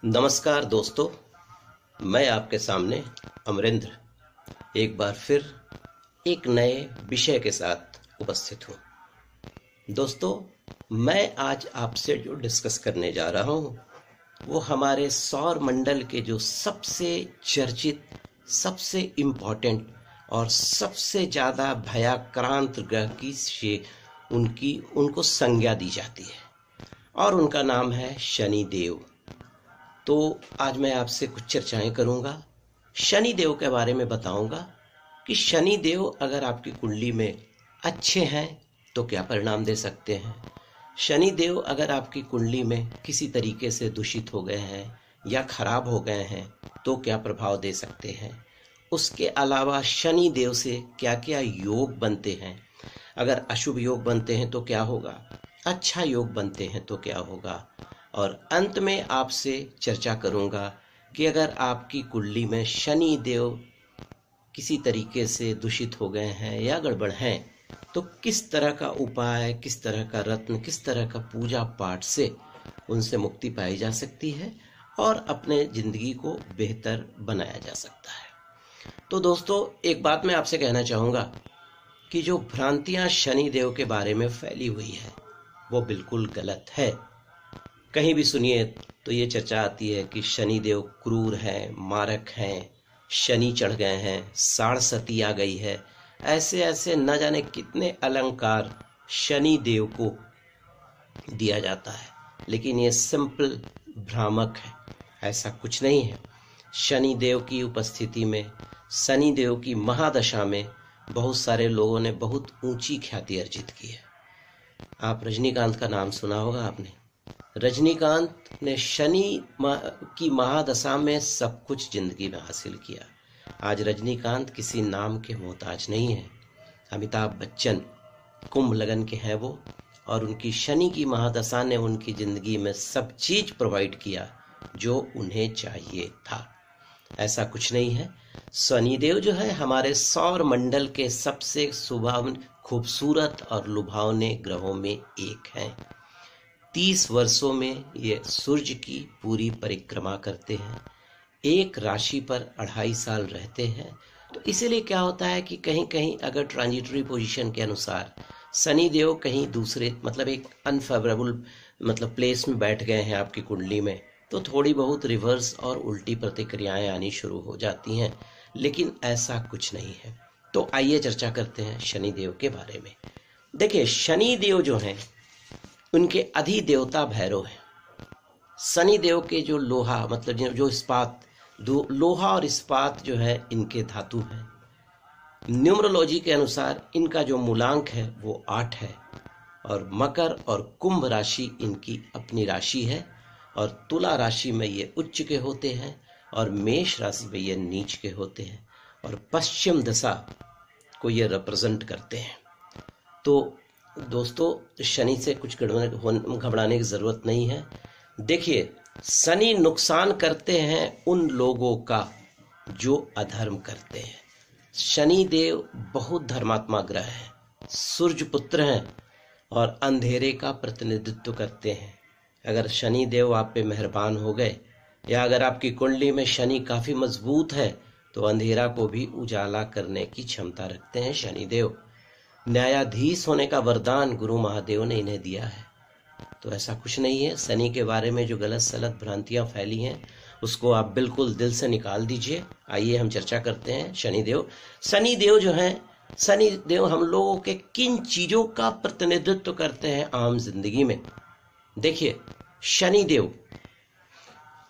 नमस्कार दोस्तों, मैं आपके सामने अमरेंद्र एक बार फिर एक नए विषय के साथ उपस्थित हूँ। दोस्तों, मैं आज आपसे जो डिस्कस करने जा रहा हूँ वो हमारे सौर मंडल के जो सबसे चर्चित, सबसे इम्पोर्टेंट और सबसे ज़्यादा भयाक्रांत ग्रह की उनको संज्ञा दी जाती है और उनका नाम है शनि देव। तो आज मैं आपसे कुछ चर्चाएं करूंगा, शनि देव के बारे में बताऊंगा कि शनि देव अगर आपकी कुंडली में अच्छे हैं तो क्या परिणाम दे सकते हैं। शनि देव अगर आपकी कुंडली में किसी तरीके से दूषित हो गए हैं या खराब हो गए हैं तो क्या प्रभाव दे सकते हैं। उसके अलावा शनि देव से क्या क्या योग बनते हैं, अगर अशुभ योग बनते हैं तो क्या होगा, अच्छा योग बनते हैं तो क्या होगा। और अंत में आपसे चर्चा करूंगा कि अगर आपकी कुंडली में शनि देव किसी तरीके से दूषित हो गए हैं या गड़बड़ हैं तो किस तरह का उपाय, किस तरह का रत्न, किस तरह का पूजा पाठ से उनसे मुक्ति पाई जा सकती है और अपने जिंदगी को बेहतर बनाया जा सकता है। तो दोस्तों, एक बात मैं आपसे कहना चाहूँगा कि जो भ्रांतियाँ शनि देव के बारे में फैली हुई है वो बिल्कुल गलत है। कहीं भी सुनिए तो ये चर्चा आती है कि शनि देव क्रूर हैं, मारक हैं, शनि चढ़ गए हैं, साढ़ सती आ गई है। ऐसे ऐसे न जाने कितने अलंकार शनि देव को दिया जाता है, लेकिन ये सिंपल भ्रामक है, ऐसा कुछ नहीं है। शनि देव की उपस्थिति में, शनि देव की महादशा में बहुत सारे लोगों ने बहुत ऊंची ख्याति अर्जित की है। आप रजनीकांत का नाम सुना होगा आपने। रजनीकांत ने शनि की महादशा में सब कुछ जिंदगी में हासिल किया। आज रजनीकांत किसी नाम के मोहताज नहीं है। अमिताभ बच्चन कुंभ लगन के हैं वो, और उनकी शनि की महादशा ने उनकी जिंदगी में सब चीज प्रोवाइड किया जो उन्हें चाहिए था। ऐसा कुछ नहीं है। शनिदेव जो है हमारे सौर मंडल के सबसे सुभावन, खूबसूरत और लुभावने ग्रहों में एक हैं। 30 वर्षों में ये सूर्य की पूरी परिक्रमा करते हैं, एक राशि पर 2.5 साल रहते हैं। तो इसीलिए क्या होता है कि कहीं कहीं अगर ट्रांजिटरी पोजीशन के अनुसार शनि देव कहीं दूसरे मतलब एक अनफेवरेबल प्लेस में बैठ गए हैं आपकी कुंडली में, तो थोड़ी बहुत रिवर्स और उल्टी प्रतिक्रियाएं आनी शुरू हो जाती हैं, लेकिन ऐसा कुछ नहीं है। तो आइए चर्चा करते हैं शनि देव के बारे में। देखिए, शनि देव जो हैं उनके अधिदेवता भैरव हैं। शनि देव के जो लोहा जो इस्पात, लोहा और इस्पात जो है इनके धातु हैं। न्यूमरोलॉजी के अनुसार इनका जो मूलांक है वो 8 है, और मकर और कुंभ राशि इनकी अपनी राशि है, और तुला राशि में ये उच्च के होते हैं और मेष राशि में ये नीच के होते हैं, और पश्चिम दिशा को ये रिप्रेजेंट करते हैं। तो दोस्तों, शनि से कुछ घबराने की जरूरत नहीं है। देखिए, शनि नुकसान करते हैं उन लोगों का जो अधर्म करते हैं। शनि देव बहुत धर्मात्मा ग्रह है, सूर्य पुत्र हैं और अंधेरे का प्रतिनिधित्व करते हैं। अगर शनि देव आप पे मेहरबान हो गए या अगर आपकी कुंडली में शनि काफी मजबूत है तो अंधेरा को भी उजाला करने की क्षमता रखते हैं शनि देव। न्यायाधीश होने का वरदान गुरु महादेव ने इन्हें दिया है। तो ऐसा कुछ नहीं है। शनि के बारे में जो गलत सलत भ्रांतियां फैली हैं उसको आप बिल्कुल दिल से निकाल दीजिए। आइए हम चर्चा करते हैं शनिदेव। शनिदेव जो है, शनिदेव हम लोगों के किन चीजों का प्रतिनिधित्व करते हैं आम जिंदगी में। देखिए, शनिदेव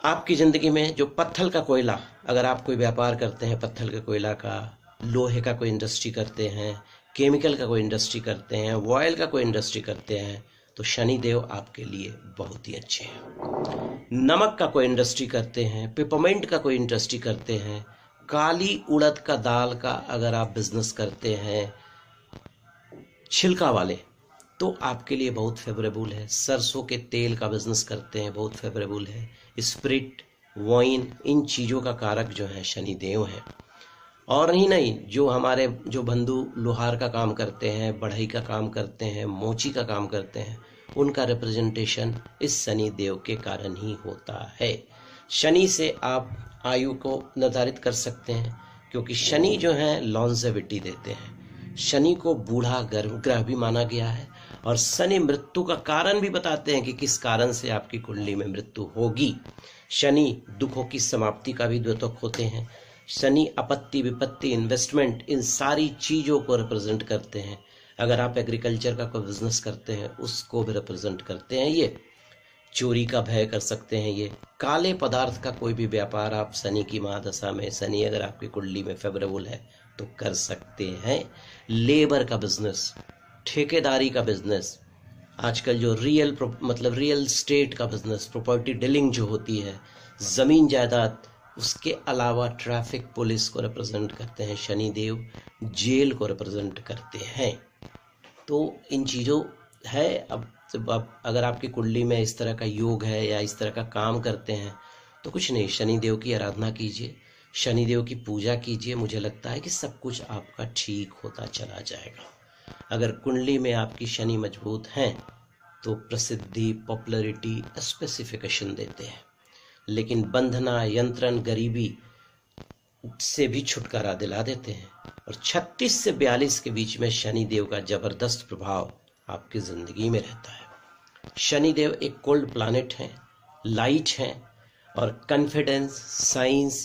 आपकी जिंदगी में जो पत्थर का कोयला, अगर आप कोई व्यापार करते हैं पत्थर के कोयला का, लोहे का कोई इंडस्ट्री करते हैं, केमिकल का कोई इंडस्ट्री करते हैं, ऑयल का कोई इंडस्ट्री करते हैं, तो शनिदेव आपके लिए बहुत ही अच्छे हैं। नमक का कोई इंडस्ट्री करते हैं, पिपरमेंट का कोई इंडस्ट्री करते हैं, काली उड़द का दाल का अगर आप बिजनेस करते हैं छिलका वाले, तो आपके लिए बहुत फेवरेबल है। सरसों के तेल का बिजनेस करते हैं, बहुत फेवरेबल है। स्प्रिट, वाइन, इन चीज़ों का कारक जो है शनिदेव है। और ही नहीं, जो हमारे जो बंधु लोहार का काम करते हैं, बढ़ई का काम करते हैं, मोची का काम करते हैं, उनका रिप्रेजेंटेशन इस शनि देव के कारण ही होता है। शनि से आप आयु को निर्धारित कर सकते हैं, क्योंकि शनि जो है लॉन्जेविटी देते हैं। शनि को बूढ़ा ग्रह भी माना गया है, और शनि मृत्यु का कारण भी बताते हैं कि किस कारण से आपकी कुंडली में मृत्यु होगी। शनि दुखों की समाप्ति का भी द्योतक होते हैं। शनि आपत्ति, विपत्ति, इन्वेस्टमेंट, इन सारी चीजों को रिप्रेजेंट करते हैं। अगर आप एग्रीकल्चर का कोई बिजनेस करते हैं उसको भी रिप्रेजेंट करते हैं। ये चोरी का भय कर सकते हैं। ये काले पदार्थ का कोई भी व्यापार आप शनि की महादशा में, शनि अगर आपकी कुंडली में फेवरेबल है तो कर सकते हैं। लेबर का बिजनेस, ठेकेदारी का बिजनेस, आजकल जो रियल स्टेट का बिजनेस, प्रॉपर्टी डीलिंग जो होती है, जमीन जायदाद, उसके अलावा ट्रैफिक पुलिस को रिप्रेजेंट करते हैं शनिदेव, जेल को रिप्रेजेंट करते हैं। तो इन चीज़ों है। अब अगर आपकी कुंडली में इस तरह का योग है या इस तरह का काम करते हैं तो कुछ नहीं, शनिदेव की आराधना कीजिए, शनिदेव की पूजा कीजिए। मुझे लगता है कि सब कुछ आपका ठीक होता चला जाएगा। अगर कुंडली में आपकी शनि मजबूत हैं तो प्रसिद्धि, पॉपुलैरिटी, स्पेसिफिकेशन देते हैं, लेकिन बंधना, यंत्रण, गरीबी से भी छुटकारा दिला देते हैं। और 36 से 42 के बीच में शनिदेव का जबरदस्त प्रभाव आपकी जिंदगी में रहता है। शनिदेव एक कोल्ड प्लैनेट हैं, लाइट हैं, और कॉन्फिडेंस, साइंस,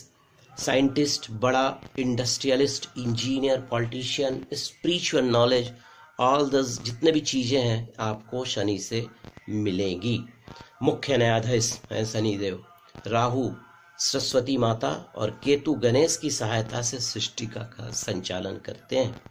साइंटिस्ट, बड़ा industrialist, engineer, politician, spiritual knowledge, all दस जितने भी चीजें हैं आपको शनि से मिलेंगी। मुख्य न्यायाधीश हैं शनिदेव। राहु सरस्वती माता और केतु गणेश की सहायता से सृष्टि का संचालन करते हैं।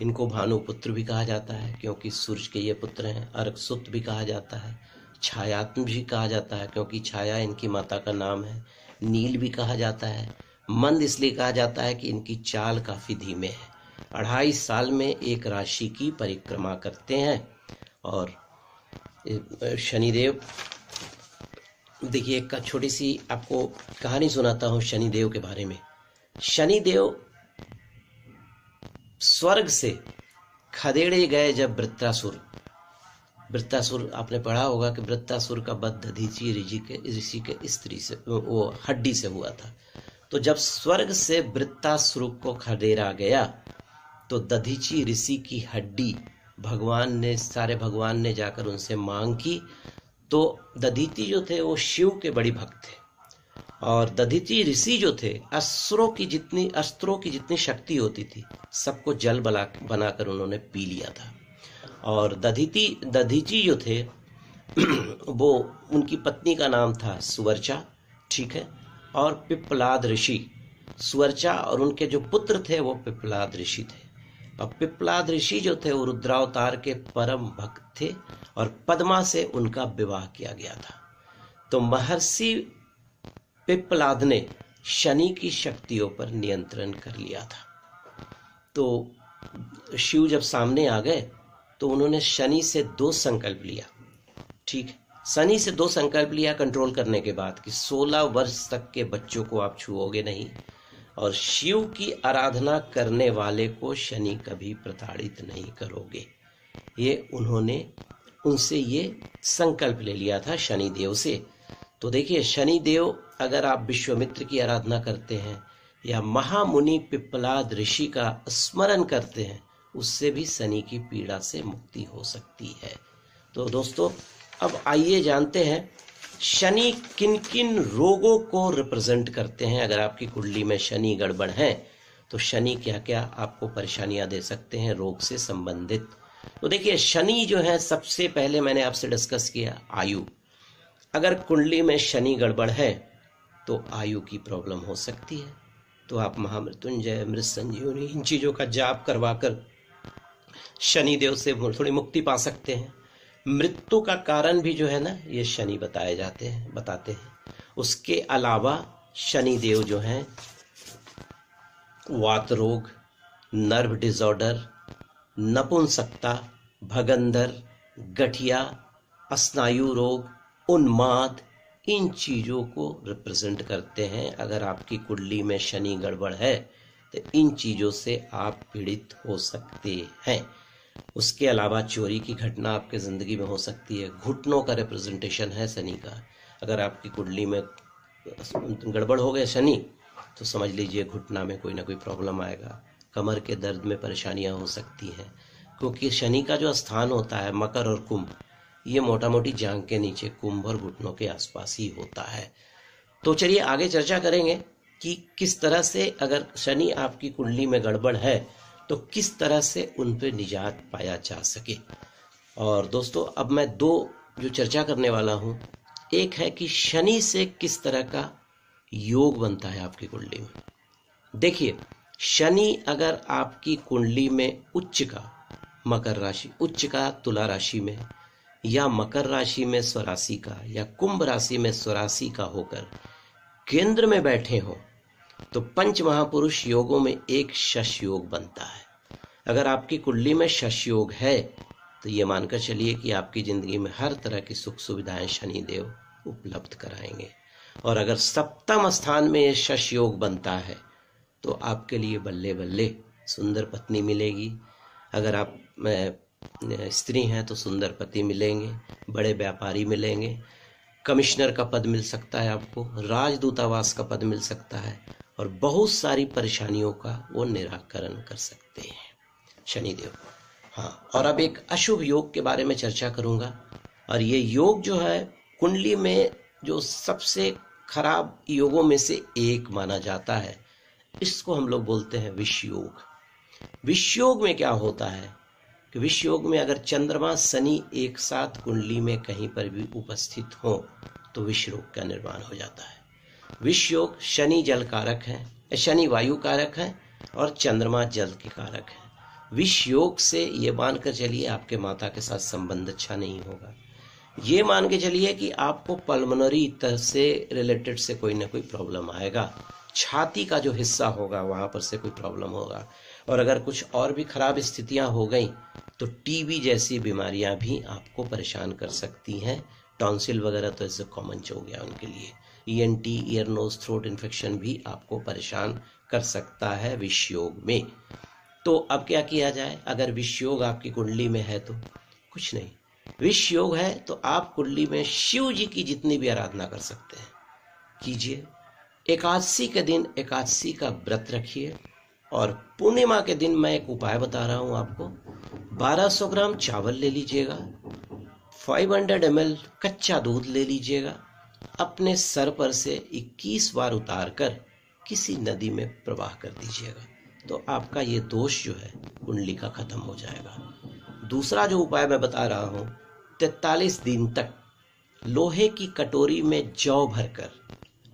इनको भानुपुत्र भी कहा जाता है क्योंकि सूर्य के ये पुत्र हैं। अर्कसुत भी कहा जाता है, छायात्म भी कहा जाता है क्योंकि छाया इनकी माता का नाम है। नील भी कहा जाता है। मंद इसलिए कहा जाता है कि इनकी चाल काफी धीमे है। 2.5 साल में एक राशि की परिक्रमा करते हैं। और शनिदेव, देखिए एक छोटी सी आपको कहानी सुनाता हूँ शनिदेव के बारे में। शनिदेव स्वर्ग से खदेड़े गए जब वृत्रासुर आपने पढ़ा होगा कि वृत्रासुर का वध दधीचि ऋषि के स्त्री से, वो हड्डी से हुआ था। तो जब स्वर्ग से वृत्रासुर को खदेड़ा गया तो दधीचि ऋषि की हड्डी सारे भगवान ने जाकर उनसे मांग की। तो दधीचि जो थे वो शिव के बड़ी भक्त थे, और दधीचि ऋषि जो थे अस्त्रों की जितनी शक्ति होती थी सबको जल बनाकर उन्होंने पी लिया था। और दधीचि जो थे वो, उनकी पत्नी का नाम था सुवर्चा, ठीक है, और पिप्पलाद ऋषि। सुवर्चा और उनके जो पुत्र थे वो पिप्पलाद ऋषि थे। और पिप्पलाद ऋषि जो थे वो रुद्रावतार के परम भक्त थे, और पद्मा से उनका विवाह किया गया था। तो महर्षि पिप्पलाद ने शनि की शक्तियों पर नियंत्रण कर लिया था। तो शिव जब सामने आ गए तो उन्होंने शनि से 2 संकल्प लिया, ठीक है, शनि से 2 संकल्प लिया कंट्रोल करने के बाद कि 16 वर्ष तक के बच्चों को आप छुओगे नहीं, और शिव की आराधना करने वाले को शनि कभी प्रताड़ित नहीं करोगे। ये उन्होंने उनसे ये संकल्प ले लिया था शनिदेव से। तो देखिए शनिदेव, अगर आप विश्वामित्र की आराधना करते हैं या महामुनि पिप्पलाद ऋषि का स्मरण करते हैं, उससे भी शनि की पीड़ा से मुक्ति हो सकती है। तो दोस्तों, अब आइए जानते हैं शनि किन किन रोगों को रिप्रेजेंट करते हैं। अगर आपकी कुंडली में शनि गड़बड़ है तो शनि क्या क्या आपको परेशानियां दे सकते हैं रोग से संबंधित। तो देखिए शनि जो है, सबसे पहले मैंने आपसे डिस्कस किया आयु। अगर कुंडली में शनि गड़बड़ है तो आयु की प्रॉब्लम हो सकती है। तो आप महामृत्युंजय, मृत संजीवनी, इन चीजों का जाप करवाकर शनिदेव से थोड़ी मुक्ति पा सकते हैं। मृत्यु का कारण भी जो है ना, ये शनि बताते हैं। उसके अलावा शनिदेव जो हैं वात रोग, नर्व डिसऑर्डर, नपुंसकता, भगंदर, गठिया, स्नायु रोग, उन्माद, इन चीजों को रिप्रेजेंट करते हैं। अगर आपकी कुंडली में शनि गड़बड़ है तो इन चीजों से आप पीड़ित हो सकते हैं। उसके अलावा चोरी की घटना आपके जिंदगी में हो सकती है। घुटनों का रिप्रेजेंटेशन है शनि का। अगर आपकी कुंडली में गड़बड़ हो गया शनि, तो समझ लीजिए घुटना में कोई ना कोई प्रॉब्लम आएगा, कमर के दर्द में परेशानियां हो सकती हैं, क्योंकि शनि का जो स्थान होता है मकर और कुंभ, ये मोटा मोटी जांघ के नीचे कुंभ और घुटनों के आसपास ही होता है। तो चलिए आगे चर्चा करेंगे कि किस तरह से अगर शनि आपकी कुंडली में गड़बड़ है तो किस तरह से उन पे निजात पाया जा सके। और दोस्तों अब मैं दो जो चर्चा करने वाला हूं, एक है कि शनि से किस तरह का योग बनता है आपकी कुंडली में। देखिए, शनि अगर आपकी कुंडली में उच्च का मकर राशि, उच्च का तुला राशि में, या मकर राशि में स्वराशि का, या कुंभ राशि में स्वराशि का होकर केंद्र में बैठे हो, तो पंच महापुरुष योगों में एक शश योग बनता है। अगर आपकी कुंडली में शश योग है तो ये मानकर चलिए कि आपकी जिंदगी में हर तरह की सुख सुविधाएं शनिदेव उपलब्ध कराएंगे। और अगर सप्तम स्थान में ये शश योग बनता है तो आपके लिए बल्ले बल्ले सुंदर पत्नी मिलेगी। अगर आप स्त्री हैं तो सुंदर पति मिलेंगे, बड़े व्यापारी मिलेंगे, कमिश्नर का पद मिल सकता है आपको, राजदूतावास का पद मिल सकता है, और बहुत सारी परेशानियों का वो निराकरण कर सकते हैं शनिदेव। हाँ, और अब एक अशुभ योग के बारे में चर्चा करूंगा। और ये योग जो है कुंडली में जो सबसे खराब योगों में से एक माना जाता है, इसको हम लोग बोलते हैं विष योग। विष योग में क्या होता है कि विष योग में अगर चंद्रमा शनि एक साथ कुंडली में कहीं पर भी उपस्थित हो तो विष रोग का निर्माण हो जाता है। विष योग, शनि जल कारक है, शनि वायु कारक है और चंद्रमा जल के कारक है। विष योग से ये मानकर चलिए आपके माता के साथ संबंध अच्छा नहीं होगा। ये मान के चलिए कि आपको पल्मोनरी तरह से रिलेटेड से कोई ना कोई प्रॉब्लम आएगा, छाती का जो हिस्सा होगा वहां पर से कोई प्रॉब्लम होगा। और अगर कुछ और भी खराब स्थितियां हो गई तो टीबी जैसी बीमारियां भी आपको परेशान कर सकती हैं। टॉन्सिल वगैरह तो इससे कॉमन हो गया उनके लिए। ENT, ear nose throat infection भी आपको परेशान कर सकता है विष योग में। तो अब क्या किया जाए? अगर विष योग आपकी कुंडली में है तो कुछ नहीं, विष योग है तो आप कुंडली में शिव जी की जितनी भी आराधना कर सकते हैं कीजिए। एकादशी के दिन एकादशी का व्रत रखिए, और पूर्णिमा के दिन मैं एक उपाय बता रहा हूं आपको। 1200 ग्राम चावल ले लीजिएगा, 500 ml कच्चा दूध ले लीजिएगा, अपने सर पर से 21 बार उतारकर किसी नदी में प्रवाह कर दीजिएगा, तो आपका ये दोष जो है कुंडली का खत्म हो जाएगा। दूसरा जो उपाय मैं बता रहा हूं, 43 दिन तक लोहे की कटोरी में जौ भरकर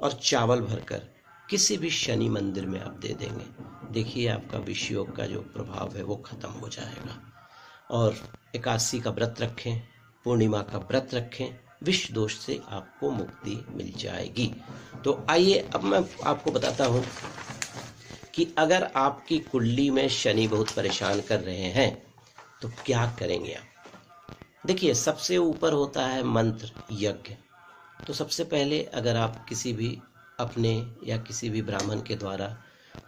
और चावल भरकर किसी भी शनि मंदिर में आप दे देंगे, देखिए आपका विष योग का जो प्रभाव है वो खत्म हो जाएगा। और एकादशी का व्रत रखें, पूर्णिमा का व्रत रखें, विष दोष से आपको मुक्ति मिल जाएगी। तो आइए अब मैं आपको बताता हूं कि अगर आपकी कुंडली में शनि बहुत परेशान कर रहे हैं तो क्या करेंगे आप। देखिए, सबसे ऊपर होता है मंत्र यज्ञ। तो सबसे पहले अगर आप किसी भी अपने या किसी भी ब्राह्मण के द्वारा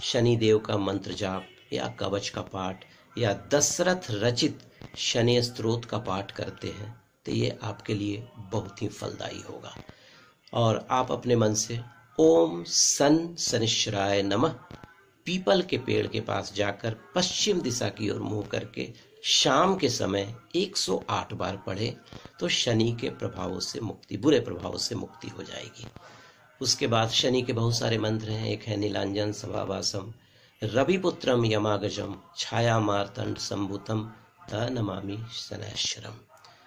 शनि देव का मंत्र जाप या कवच का पाठ या दशरथ रचित शनि स्तोत्र का पाठ करते हैं तो ये आपके लिए बहुत ही फलदायी होगा। और आप अपने मन से ओम सन शनिश्चराय नमः पीपल के पेड़ के पास जाकर पश्चिम दिशा की ओर मुंह करके शाम के समय 108 बार पढ़े तो शनि के प्रभावों से मुक्ति, बुरे प्रभावों से मुक्ति हो जाएगी। उसके बाद शनि के बहुत सारे मंत्र हैं। एक है नीलांजन सभावासम, रविपुत्रम यमागजम, छाया मार्तंड संभूतम तनमामि शनैश्वरम,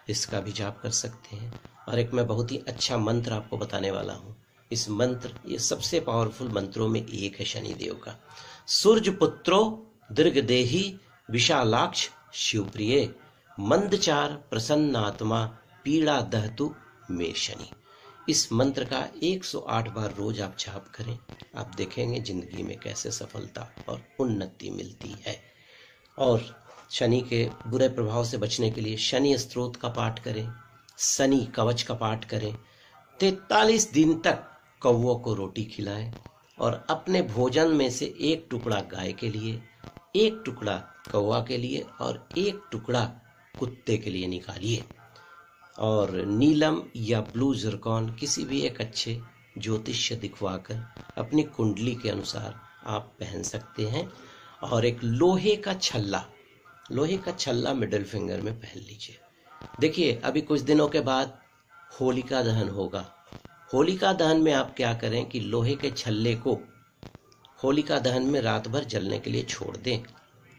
इसका भी जाप कर सकते हैं। और एक मैं बहुत ही अच्छा मंत्र आपको बताने वाला हूँ। इस मंत्र, ये सबसे पावरफुल मंत्रों में एक है शनिदेव का। सूर्य पुत्रो दीर्घदेही विशालाक्ष शिवप्रिय, मंदचार प्रसन्नात्मा पीड़ा दहतु में शनि। इस मंत्र का 108 बार रोज आप जाप करें, आप देखेंगे जिंदगी में कैसे सफलता और उन्नति मिलती है। और शनि के बुरे प्रभाव से बचने के लिए शनि स्तोत्र का पाठ करें, शनि कवच का पाठ करें, 43 दिन तक कौवों को रोटी खिलाएं और अपने भोजन में से एक टुकड़ा गाय के लिए, एक टुकड़ा कौवा के लिए और एक टुकड़ा कुत्ते के लिए निकालिए। और नीलम या ब्लू जरकॉन किसी भी एक अच्छे ज्योतिष्य दिखवाकर अपनी कुंडली के अनुसार आप पहन सकते हैं। और एक लोहे का छल्ला मिडिल फिंगर में पहन लीजिए। देखिए, अभी कुछ दिनों के बाद होलिका दहन होगा। होलिका दहन में आप क्या करें कि लोहे के छल्ले को होलिका दहन में रात भर जलने के लिए छोड़ दें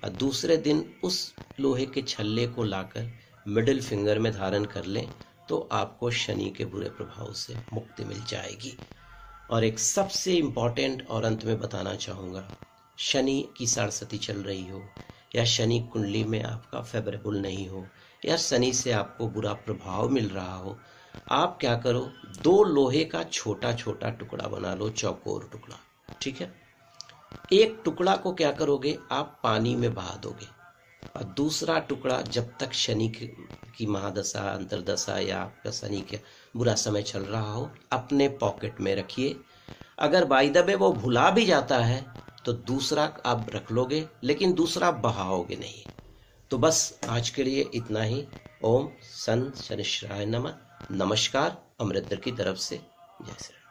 और दूसरे दिन उस लोहे के छल्ले को लाकर मिडिल फिंगर में धारण कर लें, तो आपको शनि के बुरे प्रभाव से मुक्ति मिल जाएगी। और एक सबसे इम्पॉर्टेंट और अंत में बताना चाहूँगा, शनि की साढ़सती चल रही हो या शनि कुंडली में आपका फेवरेबल नहीं हो या शनि से आपको बुरा प्रभाव मिल रहा हो, आप क्या करो, 2 लोहे का छोटा छोटा टुकड़ा बना लो, चौकोर टुकड़ा, ठीक है। एक टुकड़ा को क्या करोगे, आप पानी में बहा दोगे और दूसरा टुकड़ा जब तक शनि की महादशा, अंतरदशा या आपका शनि का बुरा समय चल रहा हो, अपने पॉकेट में रखिए। अगर बाय द वे वो भुला भी जाता है तो दूसरा आप रख लोगे, लेकिन दूसरा बहाओगे नहीं। तो बस आज के लिए इतना ही। ओम सन शनिश्चराय नमः। नमस्कार, अमृतधर की तरफ से। जय श्री राम।